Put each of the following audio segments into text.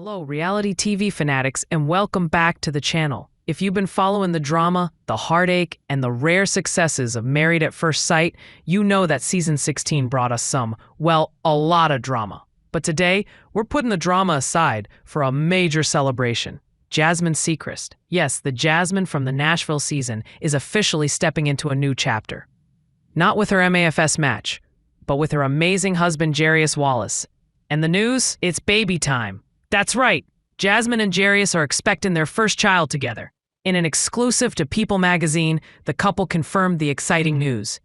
Hello, reality TV fanatics, and welcome back to the channel. If you've been following the drama, the heartache, and the rare successes of Married at First Sight, you know that season 16 brought us a lot of drama. But today, we're putting the drama aside for a major celebration. Jasmine Secrest, yes, the Jasmine from the Nashville season, is officially stepping into a new chapter. Not with her MAFS match, but with her amazing husband Jarius Wallace. And the news? It's baby time. That's right, Jasmine and Jarius are expecting their first child together. In an exclusive to People magazine, the couple confirmed the exciting news.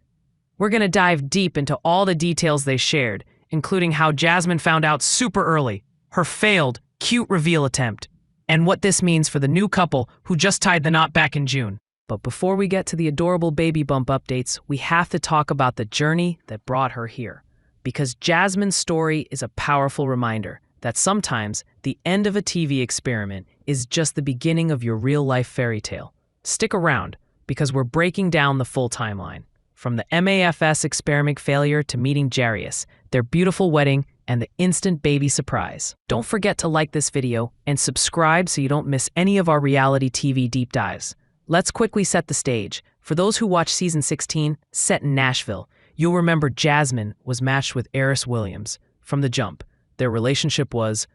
We're going to dive deep into all the details they shared, including how Jasmine found out super early, her failed, cute reveal attempt, and what this means for the new couple who just tied the knot back in June. But before we get to the adorable baby bump updates, we have to talk about the journey that brought her here. Because Jasmine's story is a powerful reminder that sometimes the end of a TV experiment is just the beginning of your real-life fairy tale. Stick around, because we're breaking down the full timeline. From the MAFS experiment failure to meeting Jarius, their beautiful wedding, and the instant baby surprise. Don't forget to like this video and subscribe so you don't miss any of our reality TV deep dives. Let's quickly set the stage. For those who watched season 16, set in Nashville, you'll remember Jasmine was matched with Eris Williams. From the jump, their relationship was,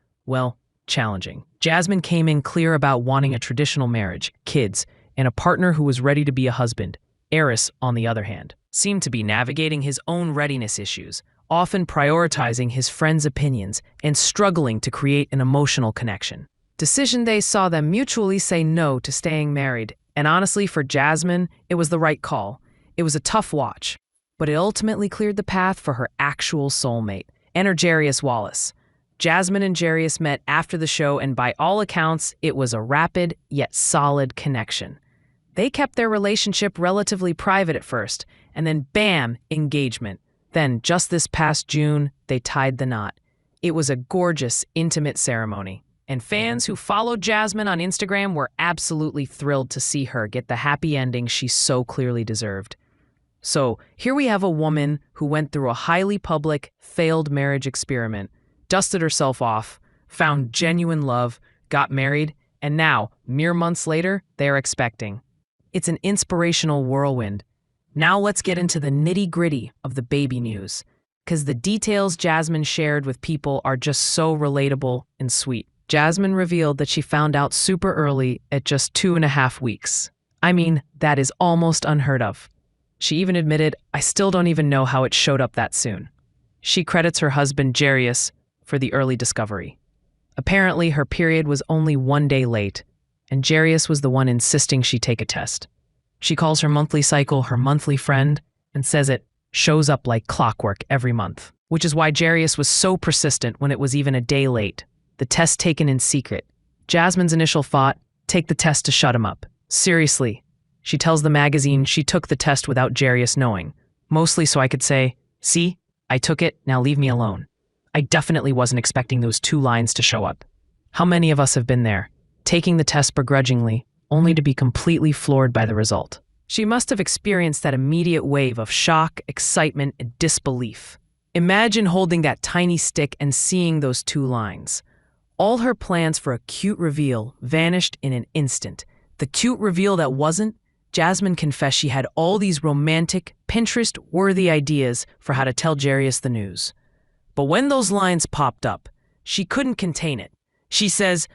challenging. Jasmine came in clear about wanting a traditional marriage, kids, and a partner who was ready to be a husband. Eris, on the other hand, seemed to be navigating his own readiness issues, often prioritizing his friends' opinions and struggling to create an emotional connection. Decision Day saw them mutually say no to staying married, and honestly, for Jasmine, it was the right call. It was a tough watch, but it ultimately cleared the path for her actual soulmate. Enter Jarius Wallace. Jasmine and Jarius met after the show, and by all accounts, it was a rapid yet solid connection. They kept their relationship relatively private at first, and then bam, engagement. Then, just this past June, they tied the knot. It was a gorgeous, intimate ceremony, and fans who followed Jasmine on Instagram were absolutely thrilled to see her get the happy ending she so clearly deserved. So, here we have a woman who went through a highly public, failed marriage experiment, dusted herself off, found genuine love, got married, and now, mere months later, they are expecting. It's an inspirational whirlwind. Now let's get into the nitty-gritty of the baby news, because the details Jasmine shared with people are just so relatable and sweet. Jasmine revealed that she found out super early at just 2.5 weeks. I mean, that is almost unheard of. She even admitted, "I still don't even know how it showed up that soon." She credits her husband Jarius for the early discovery. Apparently, her period was only 1 day late, and Jarius was the one insisting she take a test. She calls her monthly cycle her monthly friend and says it shows up like clockwork every month, which is why Jarius was so persistent when it was even a day late. The test taken in secret. Jasmine's initial thought, take the test to shut him up. Seriously. She tells the magazine she took the test without Jarius knowing, mostly so I could say, "See, I took it, now leave me alone." I definitely wasn't expecting those 2 lines to show up. How many of us have been there, taking the test begrudgingly, only to be completely floored by the result? She must have experienced that immediate wave of shock, excitement, and disbelief. Imagine holding that tiny stick and seeing those 2 lines. All her plans for a cute reveal vanished in an instant. The cute reveal that wasn't, Jasmine confessed she had all these romantic, Pinterest-worthy ideas for how to tell Jarius the news. But when those lines popped up, she couldn't contain it. She says,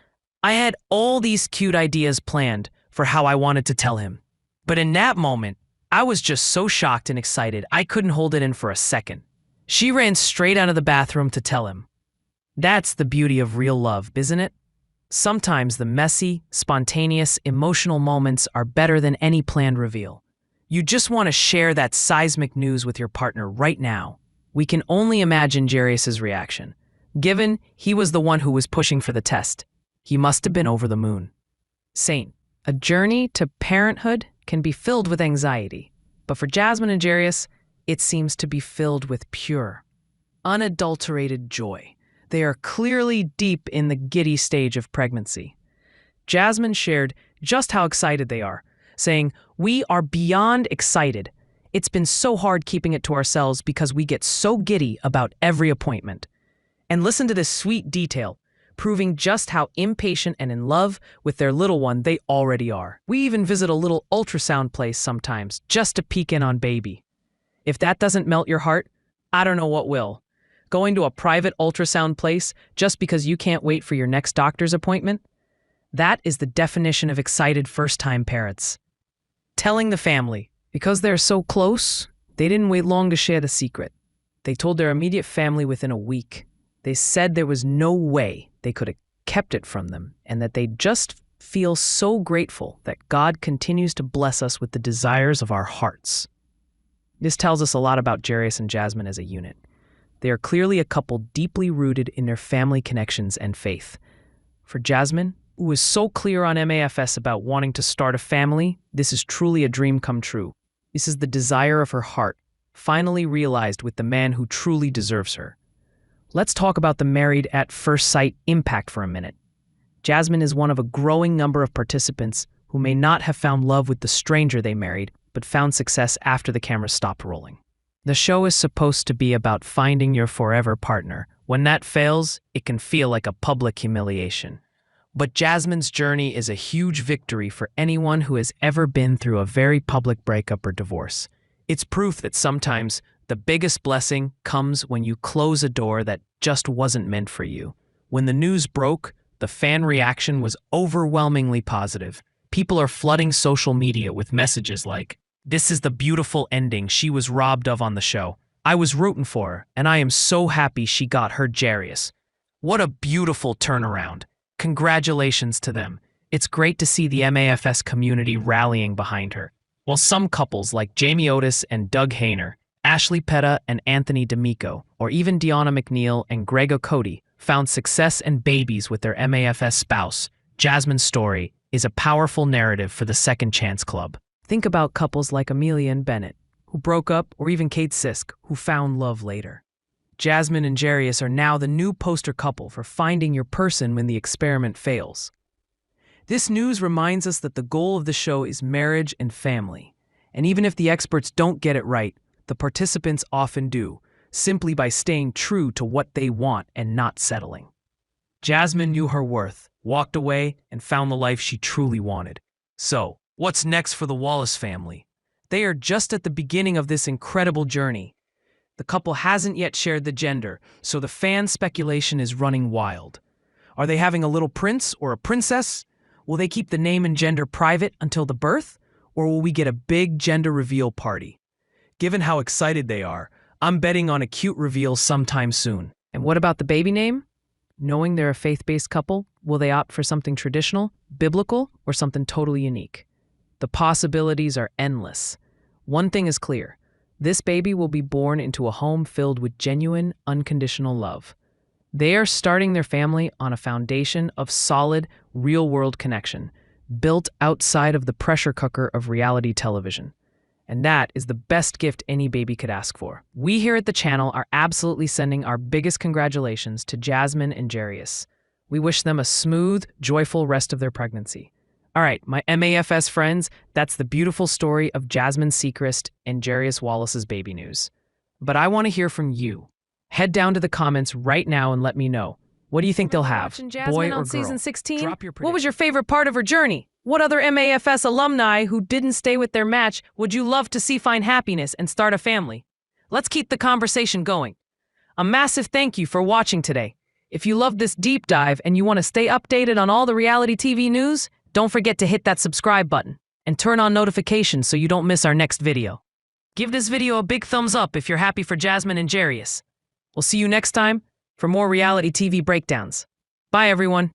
"I had all these cute ideas planned for how I wanted to tell him. But in that moment, I was just so shocked and excited I couldn't hold it in for a second." She ran straight out of the bathroom to tell him. That's the beauty of real love, isn't it? Sometimes the messy, spontaneous, emotional moments are better than any planned reveal. You just want to share that seismic news with your partner right now. We can only imagine Jarius's reaction. Given he was the one who was pushing for the test, he must have been over the moon. Saint, a journey to parenthood can be filled with anxiety, but for Jasmine and Jarius, it seems to be filled with pure, unadulterated joy. They are clearly deep in the giddy stage of pregnancy. Jasmine shared just how excited they are, saying, "We are beyond excited. It's been so hard keeping it to ourselves because we get so giddy about every appointment." And listen to this sweet detail. proving just how impatient and in love with their little one they already are. We even visit a little ultrasound place sometimes just to peek in on baby. If that doesn't melt your heart, I don't know what will. Going to a private ultrasound place just because you can't wait for your next doctor's appointment? That is the definition of excited first-time parents. Telling the family, because they're so close, they didn't wait long to share the secret. They told their immediate family within a week. They said there was no way they could have kept it from them, and that they just feel so grateful that God continues to bless us with the desires of our hearts. This tells us a lot about Jarius and Jasmine as a unit. They are clearly a couple deeply rooted in their family connections and faith. For Jasmine, who is so clear on MAFS about wanting to start a family, this is truly a dream come true. This is the desire of her heart, finally realized with the man who truly deserves her. Let's talk about the married at first sight impact for a minute. Jasmine is one of a growing number of participants who may not have found love with the stranger they married, but found success after the cameras stopped rolling. The show is supposed to be about finding your forever partner. When that fails, it can feel like a public humiliation. But Jasmine's journey is a huge victory for anyone who has ever been through a very public breakup or divorce. It's proof that sometimes the biggest blessing comes when you close a door that just wasn't meant for you. When the news broke, the fan reaction was overwhelmingly positive. People are flooding social media with messages like, "This is the beautiful ending she was robbed of on the show. I was rooting for her, and I am so happy she got her Jarius. What a beautiful turnaround. Congratulations to them. It's great to see the MAFS community rallying behind her." While some couples like Jamie Otis and Doug Hayner, Ashley Petta and Anthony D'Amico, or even Deanna McNeil and Greg O'Cody found success and babies with their MAFS spouse, Jasmine's story is a powerful narrative for the Second Chance Club. Think about couples like Amelia and Bennett, who broke up, or even Kate Sisk, who found love later. Jasmine and Jarius are now the new poster couple for finding your person when the experiment fails. This news reminds us that the goal of the show is marriage and family. And even if the experts don't get it right, the participants often do, simply by staying true to what they want and not settling. Jasmine knew her worth, walked away, and found the life she truly wanted. So, what's next for the Wallace family? They are just at the beginning of this incredible journey. The couple hasn't yet shared the gender, so the fan speculation is running wild. Are they having a little prince or a princess? Will they keep the name and gender private until the birth? Or will we get a big gender reveal party? Given how excited they are, I'm betting on a cute reveal sometime soon. And what about the baby name? Knowing they're a faith-based couple, will they opt for something traditional, biblical, or something totally unique? The possibilities are endless. One thing is clear. This baby will be born into a home filled with genuine, unconditional love. They are starting their family on a foundation of solid, real-world connection, built outside of the pressure cooker of reality television. And that is the best gift any baby could ask for. We here at the channel are absolutely sending our biggest congratulations to Jasmine and Jarius. We wish them a smooth, joyful rest of their pregnancy. All right, my MAFS friends, that's the beautiful story of Jasmine Secrest and Jarius Wallace's baby news. But I want to hear from you. Head down to the comments right now and let me know. What do you think they'll have, boy or girl? Season 16? Drop your prediction. What was your favorite part of her journey? What other MAFS alumni who didn't stay with their match would you love to see find happiness and start a family? Let's keep the conversation going. A massive thank you for watching today. If you loved this deep dive and you want to stay updated on all the reality TV news, don't forget to hit that subscribe button and turn on notifications so you don't miss our next video. Give this video a big thumbs up if you're happy for Jasmine and Jarius. We'll see you next time for more reality TV breakdowns. Bye, everyone.